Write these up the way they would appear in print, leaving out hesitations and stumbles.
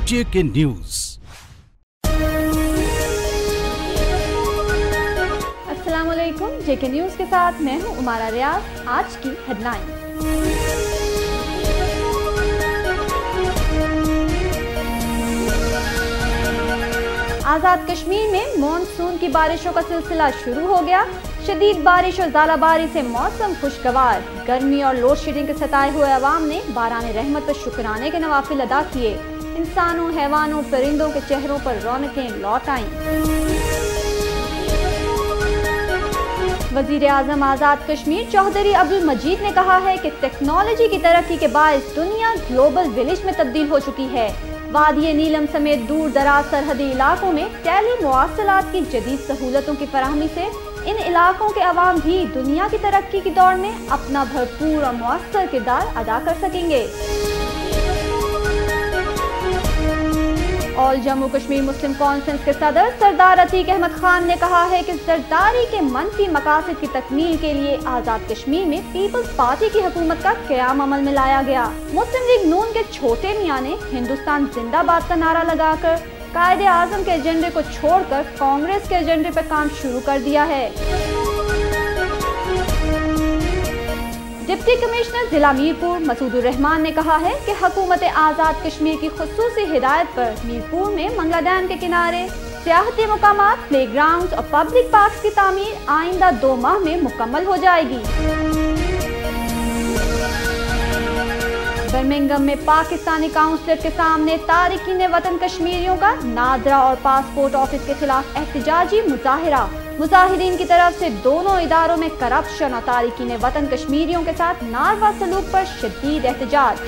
JK news. अस्सलाम वालेकुम, JK news के साथ मैं हूं उमारा रियाज। आज की हेडलाइन। आज़ाद कश्मीर में मॉनसून की बारिशों का सिलसिला शुरू हो गया। शदीद बारिश और ज़ालाबारी से मौसम खुशगवार। गर्मी और लोड शेडिंग के सताए हुए अवाम ने बारान रहमत पर शुक्राने के नवाफिल अदा किए। इंसानों, हैवानों, परिंदों के चेहरों पर रौनकें लौट आईं। वज़ीर आज़म आज़ाद कश्मीर चौधरी अब्दुल मजीद ने कहा है कि टेक्नोलॉजी की तरक्की के बायस दुनिया ग्लोबल विलेज में तब्दील हो चुकी है। वादी नीलम समेत दूर दराज सरहदी इलाकों में टेली मवासलात की जदीद सहूलतों की फराहमी से इन इलाकों के अवाम भी दुनिया की तरक्की की दौड़ में अपना भरपूर और मुअस्सर किरदार अदा कर सकेंगे। ऑल जम्मू कश्मीर मुस्लिम कॉन्फ्रेंस के सदर सरदार अतीक अहमद खान ने कहा है कि जरदारी के मनफी मकासद की तकमील के लिए आज़ाद कश्मीर में पीपल्स पार्टी की हुकूमत का क़याम अमल में लाया गया। मुस्लिम लीग नून के छोटे मियाँ ने हिंदुस्तान जिंदाबाद का नारा लगाकर कायदे आज़म के एजेंडे को छोड़कर कांग्रेस के एजेंडे पर काम शुरू कर दिया है। डिप्टी कमिश्नर जिला मीरपुर मसूदुर रहमान ने कहा है कि हुकूमत आज़ाद कश्मीर की खुसूसी हिदायत पर मीरपुर में मंगला डैम के किनारे सियाहती मुकामात, प्ले ग्राउंड और पब्लिक पार्क की तामीर आइंदा 2 माह में मुकम्मल हो जाएगी। बर्मिंघम में पाकिस्तानी काउंसलेट के सामने तारिकीन वतन कश्मीरियों का नादरा और पासपोर्ट ऑफिस के खिलाफ एहतजाजी मुजाहिरा। मुजाहिरीन की तरफ से दोनों इदारों में करप्शन और तारिकीन वतन कश्मीरियों के साथ नारवा सलूक पर शदीद एहतजाज।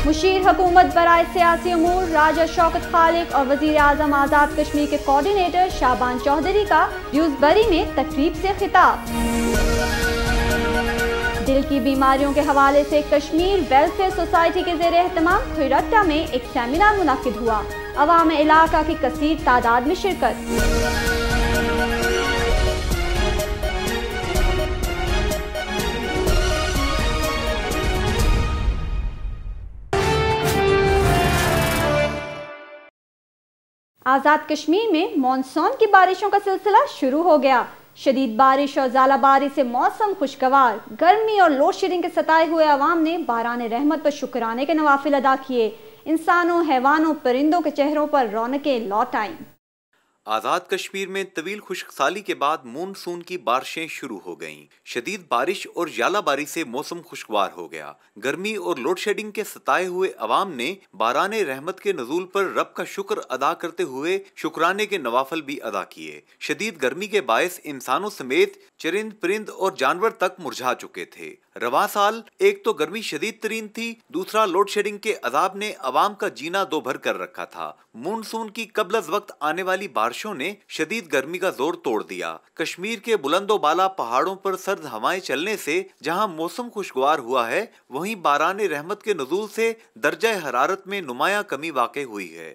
मुशीर हुकूमत बराए सियासी उमूर राजा शौकत खालिक और वजीर आज़म आज़ाद कश्मीर के कोऑर्डिनेटर शाबान चौधरी का ड्यूसबरी में तकरीब से खिताब। दिल की बीमारियों के हवाले से कश्मीर वेलफेयर सोसाइटी के ज़ेरे एहतमाम खिरट्टा में एक सेमिनार मुनक्किद हुआ। अवाम इलाका की कसीर तादाद में शिरकत। आज़ाद कश्मीर में मॉनसून की बारिशों का सिलसिला शुरू हो गया। शदीद बारिश और ज़ालाबारी से मौसम खुशगवार। गर्मी और लोड शेडिंग के सताए हुए अवाम ने बारान रहमत पर शुक्राने के नवाफिल अदा किए। इंसानों, हैवानों, परिंदों के चेहरों पर रौनकें लौट आईं। आज़ाद कश्मीर में तवील खुश्कसाली के बाद मानसून की बारिशें शुरू हो गईं। शदीद बारिश और ज़ालाबारी से मौसम खुशगवार हो गया। गर्मी और लोड शेडिंग के सताए हुए अवाम ने बाराने रहमत के नज़ूल पर रब का शुक्र अदा करते हुए शुक्राने के नवाफल भी अदा किए। शदीद गर्मी के बायस इंसानों समेत चरिंद परिंद और जानवर तक मुरझा चुके थे। रवा साल एक तो गर्मी शदीद तरीन थी, दूसरा लोड शेडिंग के अजाब ने अवाम का जीना दो भर कर रखा था। मानसून की कबल अज़ वक्त आने वाली बारिशों ने शदीद गर्मी का जोर तोड़ दिया। कश्मीर के बुलंदो बाला पहाड़ों पर सर्द हवाएं चलने से जहां मौसम खुशगवार हुआ है, वहीं बाराने रहमत के नुज़ूल से दर्जा हरारत में नुमाया कमी वाक़ई हुई है।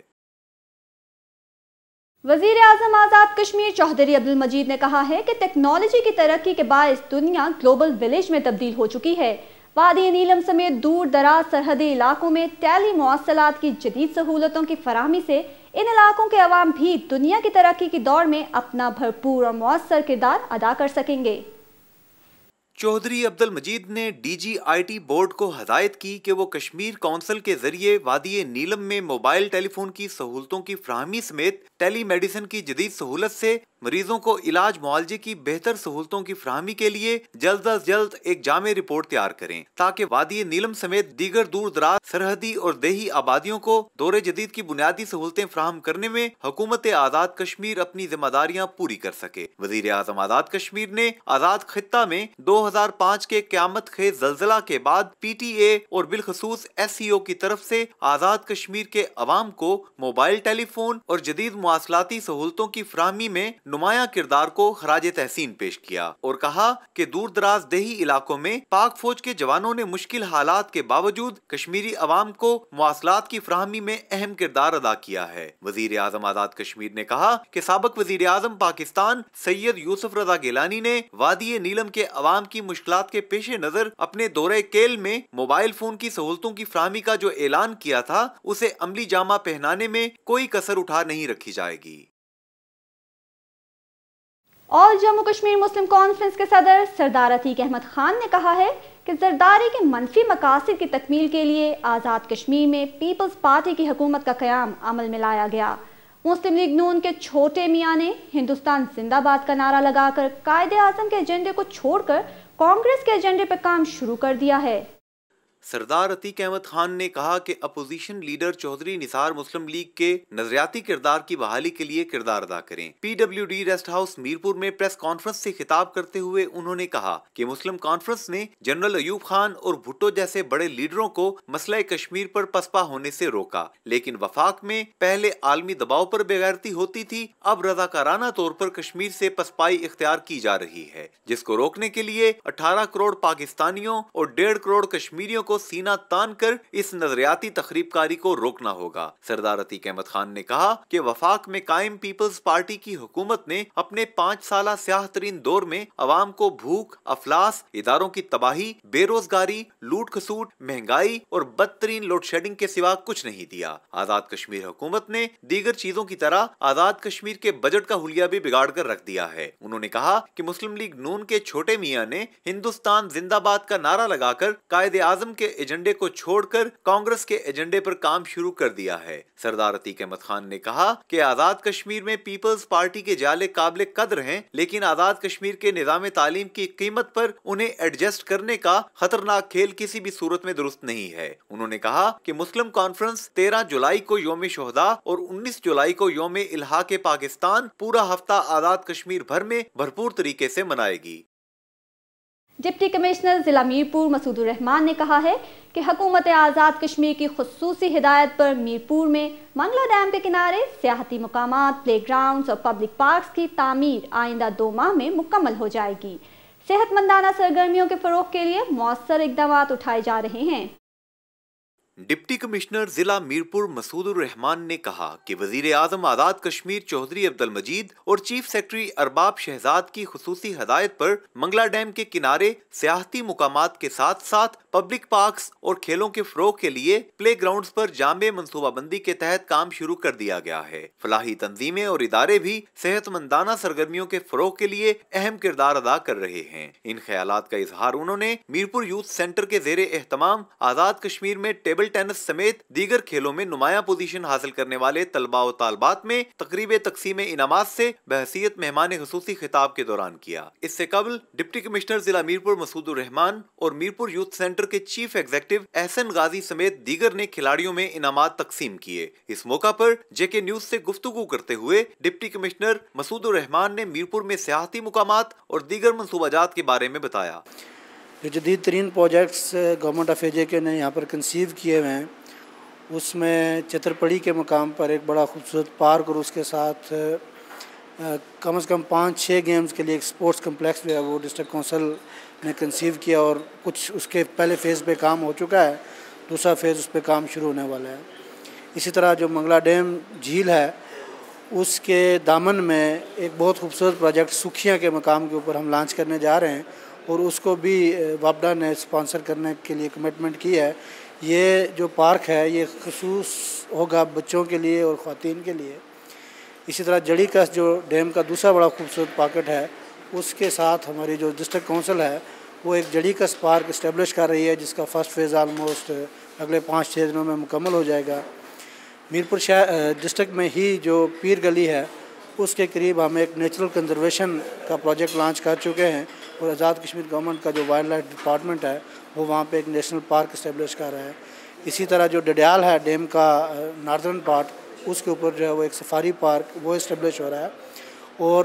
वज़ीर आज़म आज़ाद कश्मीर चौधरी अब्दुल मजीद ने कहा है कि टेक्नोलॉजी की तरक्की के बायस दुनिया ग्लोबल विलेज में तब्दील हो चुकी है। वादी नीलम समेत दूर दराज सरहदी इलाकों में टेली मवासलात की जदीद सहूलतों की फराहमी से इन इलाकों के अवाम भी दुनिया की तरक्की की दौड़ में अपना भरपूर और मुअस्सर किरदार अदा कर सकेंगे। चौधरी अब्दुल मजीद ने DGIT बोर्ड को हदायत की कि वो कश्मीर काउंसिल के जरिए वादी नीलम में मोबाइल टेलीफोन की सहूलतों की फ्राहमी समेत टेली मेडिसिन की जदीद सहूलत से मरीजों को इलाज मुआवजे की बेहतर सहूलतों की फराहमी के लिए जल्द अज जल्द एक जामे रिपोर्ट तैयार करें ताकि वादी नीलम समेत दीगर दूर दराज सरहदी और देही आबादियों को दौरे जदीद की बुनियादी सहूलतें फराहम करने में हुकूमत आज़ाद कश्मीर अपनी जिम्मेदारियां पूरी कर सके। वजीर आज़म आज़ाद कश्मीर ने आज़ाद खित्ता में 2005 के क़यामत खेज ज़लज़ला के बाद PTA और बिलखसूस SCO की तरफ से आज़ाद कश्मीर के अवाम को मोबाइल टेलीफोन और जदीद मुआसलाती सहूलतों की फराहमी में नुमाया किरदार को खराज तहसीन पेश किया और कहा कि दूर दराज देही इलाकों में पाक फौज के जवानों ने मुश्किल हालात के बावजूद कश्मीरी अवाम को मुआसलात की फराहमी में अहम किरदार अदा किया है। वजीर आज़म आज़ाद कश्मीर ने कहा कि साबिक वजीर आज़म पाकिस्तान सैयद यूसुफ रज़ा गिलानी ने वादी नीलम के अवाम की मुश्किलात के पेश नजर अपने दौरे केल में मोबाइल फोन की सहूलतों की फराहमी का जो ऐलान किया था उसे अमली जामा पहनाने में कोई कसर उठा नहीं रखी जाएगी। और जम्मू कश्मीर मुस्लिम कॉन्फ्रेंस के सदर सरदार अतीक अहमद खान ने कहा है कि जरदारी के मनफी मकासद की तकमील के लिए आज़ाद कश्मीर में पीपल्स पार्टी की हुकूमत का क़याम अमल में लाया गया। मुस्लिम लीग नून के छोटे मियाँ ने हिंदुस्तान जिंदाबाद का नारा लगाकर कायदे आज़म के एजेंडे को छोड़कर कांग्रेस के एजेंडे पर काम शुरू कर दिया है। सरदार अतीक अहमद खान ने कहा कि अपोजिशन लीडर चौधरी निसार मुस्लिम लीग के नजरियाती किरदार की बहाली के लिए किरदार अदा करें। PWD रेस्ट हाउस मीरपुर में प्रेस कॉन्फ्रेंस से खिताब करते हुए उन्होंने कहा कि मुस्लिम कॉन्फ्रेंस ने जनरल अयूब खान और भुट्टो जैसे बड़े लीडरों को मसला कश्मीर पर पसपा होने से रोका, लेकिन वफाक में पहले आलमी दबाव पर बेगैरती होती थी, अब रजाकाराना तौर पर कश्मीर से पसपाई इख्तियार की जा रही है, जिसको रोकने के लिए 18 करोड़ पाकिस्तानियों और 1.5 करोड़ कश्मीरियों को सीना तान कर इस नजरियाती तखरीबकारी को रोकना होगा। सरदार अतीक अहमद खान ने कहा कि वफाक में कायम पीपल्स पार्टी की हुकूमत ने अपने 5 साला स्याह तरीन दौर में अवाम को भूख, अफलास, इदारों की तबाही, बेरोजगारी, लूट खसूट, महंगाई और बदतरीन लोड शेडिंग के सिवा कुछ नहीं दिया। आजाद कश्मीर हुकूमत ने दीगर चीजों की तरह आजाद कश्मीर के बजट का हुलिया भी बिगाड़ कर रख दिया है। उन्होंने कहा कि मुस्लिम लीग नून के छोटे मियाँ ने हिंदुस्तान जिंदाबाद का नारा लगाकर कायदे आजम के एजेंडे को छोड़कर कांग्रेस के एजेंडे पर काम शुरू कर दिया है। सरदार अतीक अहमद खान ने कहा कि आजाद कश्मीर में पीपल्स पार्टी के जाले काबिल कद्र हैं, लेकिन आजाद कश्मीर के निजाम तालीम की कीमत पर उन्हें एडजस्ट करने का खतरनाक खेल किसी भी सूरत में दुरुस्त नहीं है। उन्होंने कहा कि मुस्लिम कॉन्फ्रेंस 13 जुलाई को यौम शोहदा और 19 जुलाई को यौम इल्हाक पाकिस्तान पूरा हफ्ता आजाद कश्मीर भर में भरपूर तरीके से मनाएगी। डिप्टी कमिश्नर जिला मीरपुर मसूदुर रहमान ने कहा है कि हुकूमत आज़ाद कश्मीर की खुसूसी हिदायत पर मीरपुर में मंगला डैम के किनारे सियाहती मुकामात, प्ले ग्राउंड्स और पब्लिक पार्क्स की तामीर आइंदा 2 माह में मुकम्मल हो जाएगी। सेहतमंदाना सरगर्मियों के फरोग के लिए मौसर इक़दाम उठाए जा रहे हैं। डिप्टी कमिश्नर जिला मीरपुर मसूदुर रहमान ने कहा कि वजीर आजम आज़ाद कश्मीर चौधरी अब्दुल मजीद और चीफ सेक्रेटरी अरबाब शहजाद की खुसूसी हदायत पर मंगला डैम के किनारे सियाहती मुकामात के साथ साथ पब्लिक पार्क्स और खेलों के फरोग के लिए प्ले ग्राउंड्स पर जामे मनसूबाबंदी के तहत काम शुरू कर दिया गया है। फलाही तंजीमें और इदारे भी सेहतमंदाना सरगर्मियों के फरोग के लिए अहम किरदार अदा कर रहे हैं। इन ख्यालात का इजहार उन्होंने मीरपुर यूथ सेंटर के ज़ेरे एहतमाम आज़ाद कश्मीर में टेबल टेनिस समेत दीगर खेलों में नुमाया पोजीशन हासिल करने वाले तलबा और तालबात में तकरीब तकसीम इनामात से बहसीयत मेहमान खुसूसी खिताब के दौरान किया। इससे कबल डिप्टी कमिश्नर जिला मीरपुर मसूदुर रहमान और मीरपुर यूथ सेंटर के चीफ एग्जीक्यूटिव एहसन गाजी समेत दीगर ने खिलाड़ियों में इनामात तकसीम किए। इस मौका पर जेके न्यूज से गुफ्तगू करते हुए डिप्टी कमिश्नर मसूदुर रहमान ने मीरपुर में सियाहती मुकामात और दीगर मंसूबाजात के बारे में बताया। जो जदीद तरीन प्रोजेक्ट्स गवर्नमेंट ऑफ AJK ने यहाँ पर कंसीव किए हुए हैं, उसमें चित्रपड़ी के मकाम पर एक बड़ा खूबसूरत पार्क और उसके साथ कम से कम 5-6 गेम्स के लिए एक स्पोर्ट्स कम्प्लेक्स जो है वो डिस्ट्रिक्ट काउंसिल ने कंसीव किया और कुछ उसके पहले फ़ेज़ पे काम हो चुका है, दूसरा फ़ेज़ उस पर काम शुरू होने वाला है। इसी तरह जो मंगला डैम झील है उसके दामन में एक बहुत खूबसूरत प्रोजेक्ट सुखिया के मकाम के ऊपर हम लॉन्च करने जा रहे हैं और उसको भी वापडा ने स्पॉन्सर करने के लिए कमिटमेंट की है। ये जो पार्क है ये खसूस होगा बच्चों के लिए और ख़वातीन के लिए। इसी तरह जड़ी कस जो डैम का दूसरा बड़ा खूबसूरत पॉकेट है उसके साथ हमारी जो डिस्ट्रिक्ट काउंसिल है वो एक जड़ी कस पार्क इस्टेब्लिश कर रही है, जिसका फ़र्स्ट फ़ेज़ आलमोस्ट अगले 5-6 दिनों में मुकम्मल हो जाएगा। मीरपुर शहर डिस्ट्रिक्ट में ही जो पीर गली है اس کے قریب ہم ایک نیچرل کنزرویشن کا پروجیکٹ لانچ کر چکے ہیں، اور آزاد کشمیر گورنمنٹ کا جو وائلڈ لائف ڈپارٹمنٹ ہے وہ وہاں پہ ایک نیشنل پارک اسٹیبلش کر رہا ہے۔ اسی طرح جو ڈڈیال ہے ڈیم کا ناردرن پارٹ، اس کے اوپر جو ہے وہ ایک سفاری پارک وہ اسٹیبلش ہو رہا ہے۔ اور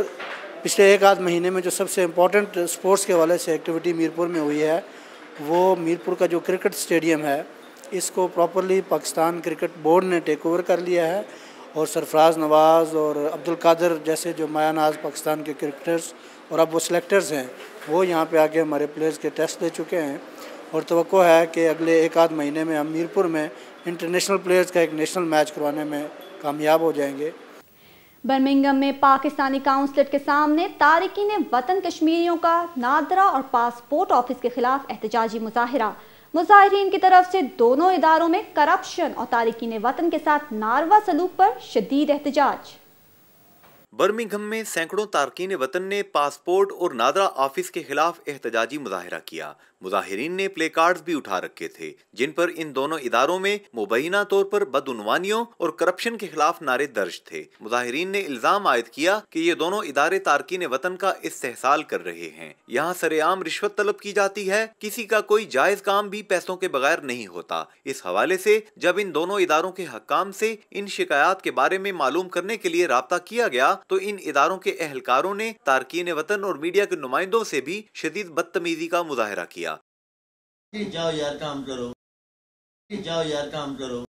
پچھلے ایک آدھ مہینے میں جو سب سے امپورٹنٹ سپورٹس کے حوالے سے ایکٹیویٹی میرپور میں ہوئی ہے، وہ میرپور کا جو کرکٹ اسٹیڈیم ہے اس کو پراپرلی پاکستان کرکٹ بورڈ نے ٹیک اوور کر لیا ہے، اور سرفراز نواز اور عبدالقادر جیسے جو مایہ ناز پاکستان کے کرکٹرز اور اب وہ سلیکٹرز ہیں، وہ یہاں پہ آ کے ہمارے پلیئرز کے ٹیسٹ لے چکے ہیں، اور توقع ہے کہ اگلے ایک آدھ مہینے میں ہم میرپور میں انٹرنیشنل پلیئرز کا ایک نیشنل میچ کروانے میں کامیاب ہو جائیں گے۔ برمنگھم میں پاکستانی کونسلیٹ کے سامنے تارکین وطن کشمیریوں کا نادرا اور پاسپورٹ آفس کے خلاف احتجاجی مظاہرہ۔ مظاہرین کی طرف سے دونوں اداروں میں کرپشن اور تارکین وطن کے ساتھ ناروا سلوک پر شدید احتجاج۔ برمنگھم میں سینکڑوں تارکین وطن نے پاسپورٹ اور نادرا آفس کے خلاف احتجاجی مظاہرہ کیا۔ مظاہرین نے پلے کارڈز بھی اٹھا رکھے تھے جن پر ان دونوں اداروں میں مبینہ طور پر بدعنوانیوں اور کرپشن کے خلاف نعرے درج تھے۔ مظاہرین نے الزام عائد کیا کہ یہ دونوں ادارے تارکین وطن کا استحصال کر رہے ہیں، یہاں سر عام رشوت طلب کی جاتی ہے، کسی کا کوئی جائز کام بھی پیسوں کے بغیر نہیں ہوتا۔ اس حوالے سے جب ان دونوں اداروں کے حکام سے ان شکایات کے بارے میں معلوم کرنے کے لیے رابطہ کیا گیا تو ان اداروں کے اہلکاروں نے تارکین وطن اور میڈیا کے نمائندوں سے بھی شدید بدتمیزی کا مظاہرہ کیا۔ جاؤ یار کام کرو، جاؤ یار کام کرو۔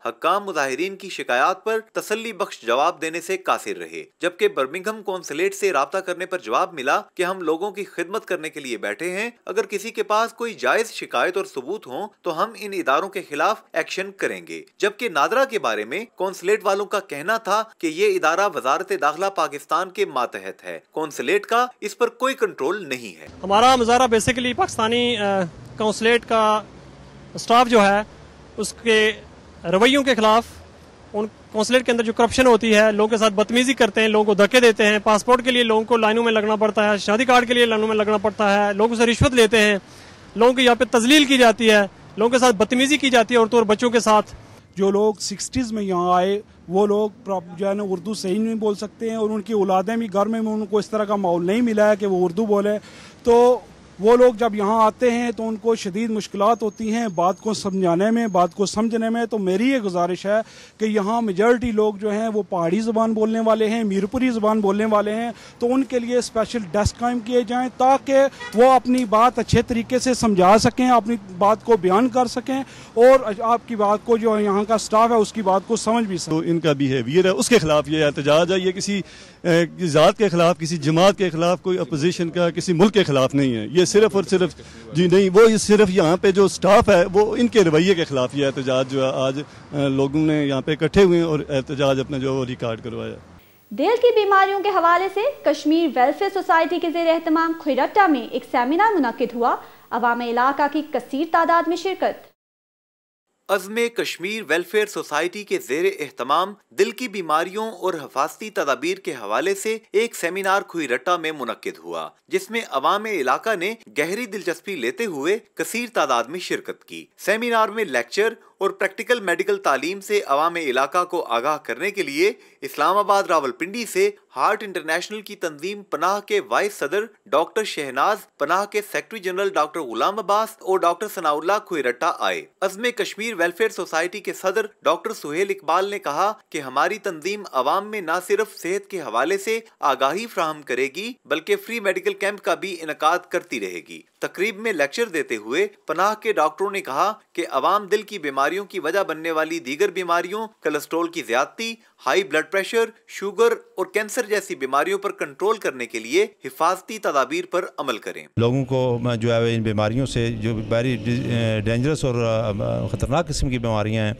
حکام مظاہرین کی شکایات پر تسلی بخش جواب دینے سے قاصر رہے، جبکہ برمنگھم کونسلیٹ سے رابطہ کرنے پر جواب ملا کہ ہم لوگوں کی خدمت کرنے کے لیے بیٹھے ہیں، اگر کسی کے پاس کوئی جائز شکایت اور ثبوت ہوں تو ہم ان اداروں کے خلاف ایکشن کریں گے۔ جبکہ نادرا کے بارے میں کونسلیٹ والوں کا کہنا تھا کہ یہ ادارہ وزارت داخلہ پاکستان کے ماتحت ہے، کونسلیٹ کا اس پر کوئی کنٹرول نہیں ہے۔ ہمارا مظاہرہ بیسیکلی پاکستانی کونسلیٹ کا اسٹاف جو ہے اس کے رویوں کے خلاف، ان کونسلیٹ کے اندر جو کرپشن ہوتی ہے، لوگوں کے ساتھ بدتمیزی کرتے ہیں، لوگوں کو دھکے دیتے ہیں، پاسپورٹ کے لیے لوگوں کو لائنوں میں لگنا پڑتا ہے، شادی کارڈ کے لیے لائنوں میں لگنا پڑتا ہے، لوگوں سے رشوت لیتے ہیں، لوگوں کی یہاں پہ تذلیل کی جاتی ہے، لوگوں کے ساتھ بدتمیزی کی جاتی ہے، عورتوں اور بچوں کے ساتھ۔ جو لوگ 60s میں یہاں آئے وہ لوگ جو ہے نا اردو صحیح نہیں بول سکتے ہیں، اور ان کی اولادیں بھی گھر میں ان کو اس طرح کا ماحول نہیں ملا ہے کہ وہ اردو بولے، تو وہ لوگ جب یہاں آتے ہیں تو ان کو شدید مشکلات ہوتی ہیں بات کو سمجھانے میں، بات کو سمجھنے میں۔ تو میری یہ گزارش ہے کہ یہاں میجورٹی لوگ جو ہیں وہ پہاڑی زبان بولنے والے ہیں، میرپوری زبان بولنے والے ہیں، تو ان کے لیے اسپیشل ڈیسک قائم کیے جائیں تاکہ وہ اپنی بات اچھے طریقے سے سمجھا سکیں، اپنی بات کو بیان کر سکیں، اور آپ کی بات کو جو یہاں کا سٹاف ہے اس کی بات کو سمجھ بھی سکیں۔ تو ان کا بیہیویئر ہے اس کے خلاف یہ احتجاج ہے، یہ کسی ذات کے خلاف، کسی جماعت کے خلاف، کوئی اپوزیشن کا، کسی ملک کے خلاف نہیں ہے، یہ صرف اور صرف جی نہیں، وہ صرف یہاں پہ جو سٹاف ہے وہ ان کے رویے کے خلاف یہ احتجاج جو ہے آج لوگوں نے یہاں پہ اکٹھے ہوئے اور احتجاج اپنا جو ریکارڈ کروایا۔ دل کی بیماریوں کے حوالے سے کشمیر ویلفیئر سوسائٹی کے زیر اہتمام کھوئیرٹا میں ایک سیمینار منعقد ہوا، عوام علاقہ کی کثیر تعداد میں شرکت۔ عزم کشمیر ویلفیئر سوسائٹی کے زیر اہتمام دل کی بیماریوں اور حفاظتی تدابیر کے حوالے سے ایک سیمینار کھوئیرٹا میں منعقد ہوا، جس میں عوام علاقہ نے گہری دلچسپی لیتے ہوئے کثیر تعداد میں شرکت کی۔ سیمینار میں لیکچر اور پریکٹیکل میڈیکل تعلیم سے عوام علاقہ کو آگاہ کرنے کے لیے اسلام آباد راولپنڈی سے ہارٹ انٹرنیشنل کی تنظیم پناہ کے وائس صدر ڈاکٹر شہناز، پناہ کے secretary general doctor Ghulam Abbas اور ڈاکٹر ثناء اللہ کھوئیرٹا آئے۔ عزم کشمیر ویلفیئر سوسائٹی کے صدر ڈاکٹر سہیل اقبال نے کہا کہ ہماری تنظیم عوام میں نہ صرف صحت کے حوالے سے آگاہی فراہم کرے گی بلکہ فری میڈیکل کیمپ کا بھی انعقاد کرتی رہے گی۔ تقریب میں لیکچر دیتے ہوئے پناہ کے ڈاکٹروں نے کہا کہ عوام دل کی بیماریوں کی وجہ بننے والی دیگر بیماریوں، کولیسٹرول کی زیادتی، ہائی بلڈ پریشر، شوگر اور کینسر جیسی بیماریوں پر کنٹرول کرنے کے لیے حفاظتی تدابیر پر عمل کریں۔ لوگوں کو جو ہے ان بیماریوں سے جو ویری ڈینجرس اور خطرناک قسم کی بیماریاں ہیں،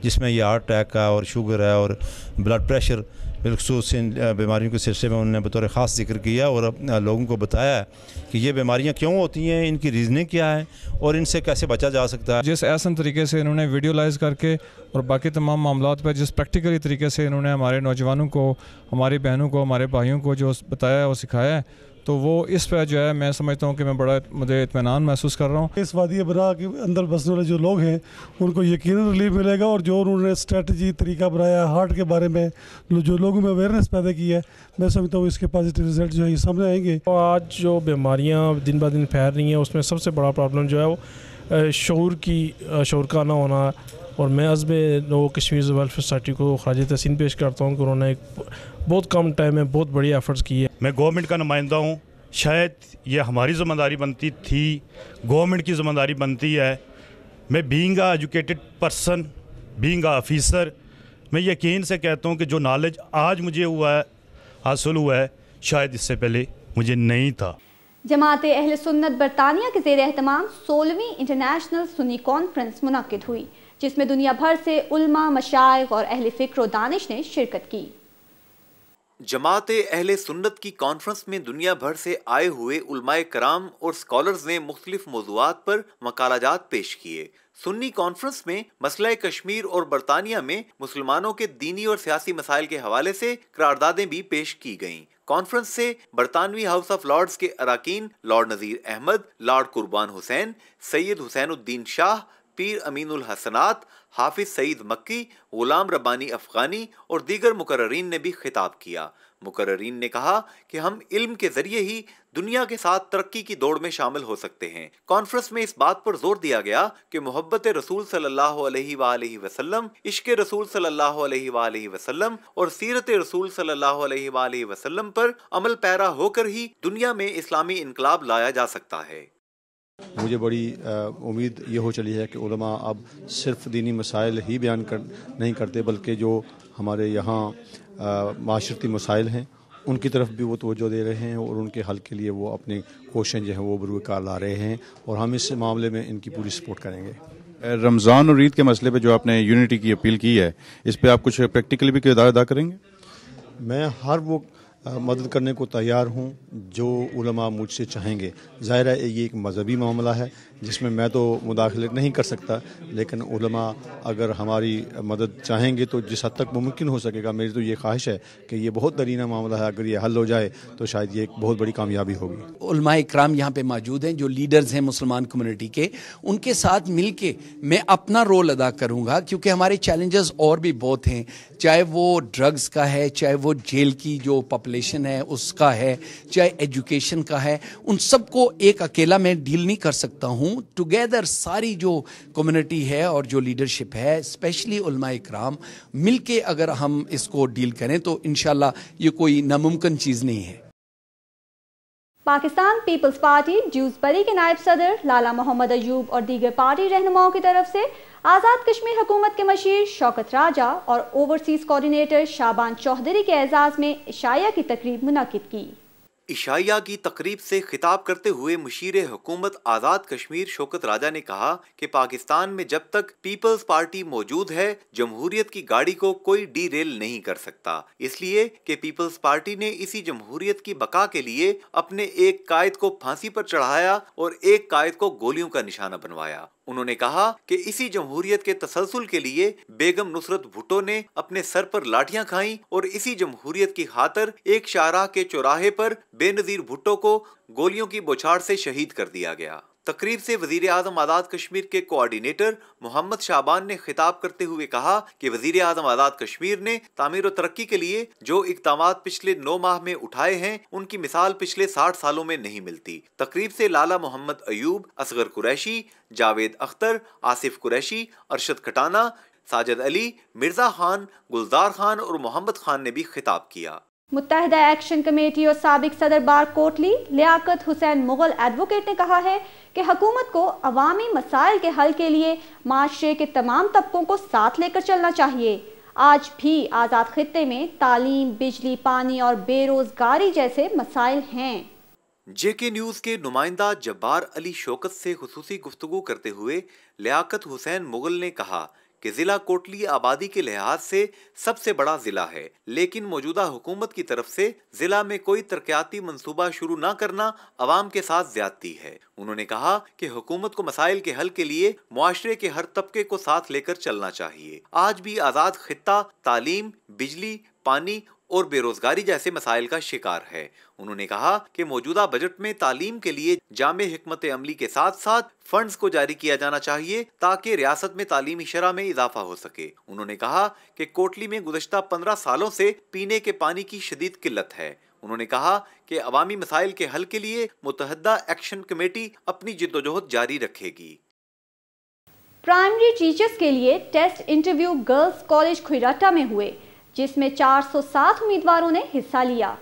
جس میں یہ ہارٹ اٹیک کا اور شوگر ہے اور بلڈ پریشر، بالخصوص ان بیماریوں کے سلسلے میں انہوں نے بطور خاص ذکر کیا اور لوگوں کو بتایا کہ یہ بیماریاں کیوں ہوتی ہیں، ان کی ریزنیں کیا ہے اور ان سے کیسے بچا جا سکتا ہے۔ جس احسن طریقے سے انہوں نے ویڈیولائز کر کے اور باقی تمام معاملات پر جس پریکٹیکلی طریقے سے انہوں نے ہمارے نوجوانوں کو، ہماری بہنوں کو، ہمارے بھائیوں کو جو بتایا اور سکھایا ہے، تو وہ اس پہ جو ہے میں سمجھتا ہوں کہ مجھے اطمینان محسوس کر رہا ہوں. اس وادی برا کے اندر بسنے والے جو لوگ ہیں ان کو یقیناً ریلیف ملے گا، اور جو انہوں نے اسٹریٹجی طریقہ بنایا ہارٹ کے بارے میں، جو لوگوں میں اویئرنیس پیدا کی ہے، میں سمجھتا ہوں اس کے پازیٹیو رزلٹ جو ہے یہ سامنے آئیں گے. آج جو بیماریاں دن بہ دن پھیل رہی ہیں اس میں سب سے بڑا پرابلم جو ہے وہ شعور کا نہ ہونا. اور میں عزم لوگ کشمیر ویلفیئر سوسائٹی کو خراج تحسین پیش کرتا ہوں کہ انہوں نے ایک بہت کم ٹائم میں بہت بڑی ایفرٹس کی ہے. میں گورنمنٹ کا نمائندہ ہوں، شاید یہ ہماری ذمہ داری بنتی تھی، گورنمنٹ کی ذمہ داری بنتی ہے. میں being a educated person, being a officer, میں یقین سے کہتا ہوں کہ جو نالج آج مجھے حاصل ہوا ہے شاید اس سے پہلے مجھے نہیں تھا. جماعت اہل سنت برطانیہ کے زیر اہتمام 16ویں انٹرنیشنل سنی کانفرنس منعقد ہوئی، جس میں دنیا بھر سے علماء، مشائخ اور اہل فکر و دانش نے شرکت کی. جماعت اہل سنت کی کانفرنس میں دنیا بھر سے آئے ہوئے علماء کرام اور اسکالرز نے مختلف موضوعات پر مقالات پیش کیے. سنی کانفرنس میں مسئلہ کشمیر اور برطانیہ میں مسلمانوں کے دینی اور سیاسی مسائل کے حوالے سے قراردادیں بھی پیش کی گئیں. کانفرنس سے برطانوی ہاؤس آف لارڈز کے اراکین لارڈ نذیر احمد، لارڈ قربان حسین، سید حسین الدین شاہ، پیر امین الحسنات، حافظ سعید مکی، غلام ربانی افغانی اور دیگر مقررین نے بھی خطاب کیا. مقررین نے کہا کہ ہم علم کے ذریعے ہی دنیا کے ساتھ ترقی کی دوڑ میں شامل ہو سکتے ہیں. کانفرنس میں اس بات پر زور دیا گیا کہ محبت رسول صلی اللہ علیہ وآلہ وسلم، عشق رسول صلی اللہ علیہ وآلہ وسلم اور سیرت رسول صلی اللہ علیہ وآلہ وسلم پر عمل پیرا ہو کر ہی دنیا میں اسلامی انقلاب لایا جا سکتا ہے. مجھے بڑی امید یہ ہو چلی ہے کہ علماء اب صرف دینی مسائل ہی بیان نہیں کرتے، بلکہ جو ہمارے یہاں معاشرتی مسائل ہیں ان کی طرف بھی وہ توجہ دے رہے ہیں، اور ان کے حل کے لیے وہ اپنی کوششیں جو ہیں وہ بروئے کار لا رہے ہیں، اور ہم اس معاملے میں ان کی پوری سپورٹ کریں گے. رمضان اور عید کے مسئلے پہ جو آپ نے یونٹی کی اپیل کی ہے، اس پہ آپ کچھ پریکٹیکلی بھی کردار ادا کریں گے؟ میں ہر وہ مدد کرنے کو تیار ہوں جو علماء مجھ سے چاہیں گے. ظاہر ہے یہ ایک مذہبی معاملہ ہے جس میں تو مداخلت نہیں کر سکتا، لیکن علماء اگر ہماری مدد چاہیں گے تو جس حد تک ممکن ہو سکے گا. میری تو یہ خواہش ہے کہ یہ بہت درینہ معاملہ ہے، اگر یہ حل ہو جائے تو شاید یہ ایک بہت بڑی کامیابی ہوگی. علماء اکرام یہاں پہ موجود ہیں جو لیڈرز ہیں مسلمان کمیونٹی کے، ان کے ساتھ مل کے میں اپنا رول ادا کروں گا، کیونکہ ہمارے چیلنجز اور بھی بہت ہیں، چاہے وہ ڈرگز کا ہے، چاہے وہ جیل کی جو پاپولیشن ہے اس کا ہے، چاہے ایجوکیشن کا ہے. ان سب کو ایک اکیلا میں ڈیل نہیں کر سکتا ہوں. ٹوگیدر ساری جو کمیونٹی ہے اور جو لیڈرشپ ہے، اسپیشلی علماء اکرام، مل کے اگر ہم اس کو ڈیل کریں تو انشاءاللہ یہ کوئی ناممکن چیز نہیں ہے. پاکستان پیپلز پارٹی ڈیوزبری کے نائب صدر لالا محمد ایوب اور دیگر پارٹی رہنماؤں کی طرف سے آزاد کشمیر حکومت کے مشیر شوکت راجہ اور اوورسیز کوارڈینیٹر شابان چوہدری کے اعزاز میں عشائیہ کی تقریب منعقد کی. عشائیہ کی تقریب سے خطاب کرتے ہوئے مشیر حکومت آزاد کشمیر شوکت راجہ نے کہا کہ پاکستان میں جب تک پیپلز پارٹی موجود ہے، جمہوریت کی گاڑی کو کوئی ڈی ریل نہیں کر سکتا، اس لیے کہ پیپلز پارٹی نے اسی جمہوریت کی بقا کے لیے اپنے ایک قائد کو پھانسی پر چڑھایا اور ایک قائد کو گولیوں کا نشانہ بنوایا. انہوں نے کہا کہ اسی جمہوریت کے تسلسل کے لیے بیگم نصرت بھٹو نے اپنے سر پر لاٹھیاں کھائیں اور اسی جمہوریت کی خاطر ایک شاہراہ کے چوراہے پر بے نظیر بھٹو کو گولیوں کی بوچھاڑ سے شہید کر دیا گیا. تقریب سے وزیر اعظم آزاد کشمیر کے کوارڈینیٹر محمد شعبان نے خطاب کرتے ہوئے کہا کہ وزیر اعظم آزاد کشمیر نے تعمیر و ترقی کے لیے جو اقدامات پچھلے 9 ماہ میں اٹھائے ہیں ان کی مثال پچھلے 60 سالوں میں نہیں ملتی. تقریب سے لالا محمد ایوب، اصغر قریشی، جاوید اختر، آصف قریشی، ارشد کھٹانہ، ساجد علی، مرزا خان، گلزار خان اور محمد خان نے بھی خطاب کیا. متحدہ ایکشن کمیٹی اور سابق صدر بار کوٹلی لیاقت حسین مغل ایڈوکیٹ نے کہا ہے کہ حکومت کو عوامی مسائل کے حل کے لیے معاشرے کے تمام طبقوں کو ساتھ لے کر چلنا چاہیے. آج بھی آزاد خطے میں تعلیم، بجلی، پانی اور بے روزگاری جیسے مسائل ہیں. جے کے نیوز کے نمائندہ جبار علی شوکت سے خصوصی گفتگو کرتے ہوئے لیاقت حسین مغل نے کہا کہ ضلع کوٹلی آبادی کے لحاظ سے سب سے بڑا ضلع ہے، لیکن موجودہ حکومت کی طرف سے ضلع میں کوئی ترقیاتی منصوبہ شروع نہ کرنا عوام کے ساتھ زیادتی ہے. انہوں نے کہا کہ حکومت کو مسائل کے حل کے لیے معاشرے کے ہر طبقے کو ساتھ لے کر چلنا چاہیے. آج بھی آزاد خطہ تعلیم، بجلی، پانی اور बेरोजगारी जैसे मसाइल का शिकार है। उन्होंने कहा कि मौजूदा बजट में तालीम के लिए जामे हिकमत अमली के साथ साथ फंड्स को जारी किया जाना चाहिए ताकि रियासत में तालीमी शरह में इजाफा हो सके। उन्होंने कहा कि कोटली में गुज़श्ता 15 सालों से पीने के पानी की शदीद किल्लत है। उन्होंने कहा कि अवामी मसाइल के हल के लिए मुतहद्दा एक्शन कमेटी अपनी जिद्दोजहद जारी रखेगी। प्राइमरी टीचर्स के लिए टेस्ट इंटरव्यू गर्ल्स कॉलेज खुराटा में हुए, जिसमें 407 उम्मीदवारों ने हिस्सा लिया।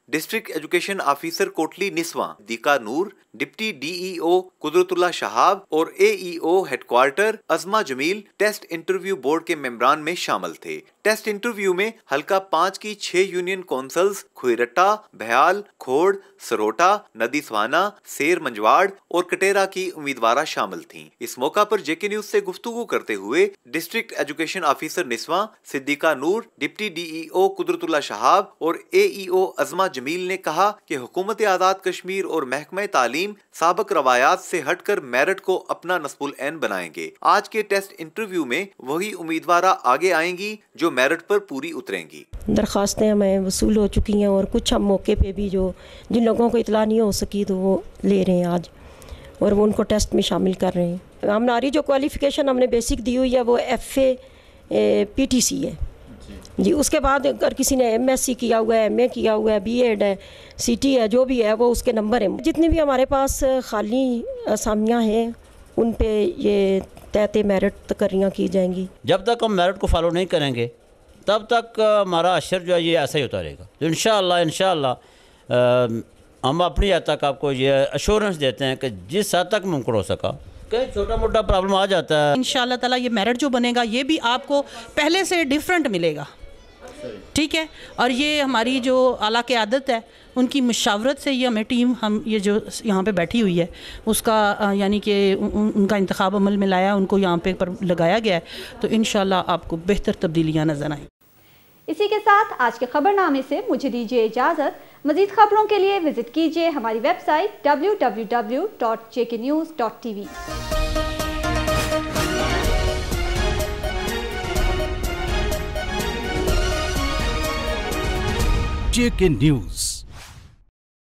District education officer Kotli Niswa दीका नूर, डिप्टी डीईओ कुदरतुल्लाह शहाब और एईओ हेडक्वार्टर अजमा जमील टेस्ट इंटरव्यू बोर्ड के मेंबरान में शामिल थे। टेस्ट इंटरव्यू में हल्का 5 की 6 यूनियन कौंसल्स खुरट्टा, भयाल, खोड़, सरोटा, नदी स्वाना, सेर मंजवाड़ और कटेरा की उम्मीदवार शामिल थीं। इस मौका पर जेके न्यूज से गुफ्तगू करते हुए district education officer Niswa, Siddiqa नूर, डिप्टी डीईओ कुदरतुल्लाह शहाब और एईओ अजमा जमील ने कहा कि हुकूमत आज़ाद कश्मीर और महकमा तालीम साबिक रवायात से हटकर मेरिट को अपना नस्बुल ऐन बनाएंगे। आज के टेस्ट इंटरव्यू में वही उम्मीदवार आगे आएंगी जो मेरिट पर पूरी उतरेंगी। दरख्वास्तें हमें वसूल हो चुकी हैं और कुछ हम मौके पे भी जो जिन लोगों को इतला नहीं हो सकी तो वो ले रहे हैं आज, और वो उनको टेस्ट में शामिल कर रहे हैं। हमारी जो क्वालिफिकेशन हमने बेसिक दी हुई है वो FA PTC है जी। उसके बाद अगर किसी ने MSc किया हुआ है, MA किया हुआ है, B.Ed है, CT है, जो भी है वो उसके नंबर हैं। जितनी भी हमारे पास खाली असामियाँ हैं उन पे ये तहत मेरिट तकर्रियाँ की जाएंगी। जब तक हम मेरिट को फॉलो नहीं करेंगे तब तक हमारा अशर जो है ये ऐसा ही होता रहेगा। तो इंशाअल्लाह हम अपनी हद तक आपको ये अश्योरेंस देते हैं कि जिस हद तक मुमकिन हो सका, कहीं छोटा मोटा प्रॉब्लम आ जाता है, इंशाअल्लाह ताला ये मेरिट जो बनेगा ये भी आपको पहले से डिफरेंट मिलेगा, ठीक है। और ये हमारी जो आला क़यादत है उनकी मुशावरत से ये हमें टीम हम ये जो यहाँ पे बैठी हुई है उसका यानी कि उनका इंतखाब अमल में लाया, उनको यहाँ पे पर लगाया गया है, तो इंशाअल्लाह आपको बेहतर तब्दीलियाँ नजर आएँ। इसी के साथ आज के खबरनामे से मुझे दीजिए इजाज़त। मज़ीद खबरों के लिए विजिट कीजिए हमारी वेबसाइट www.jknews.tv। JK News।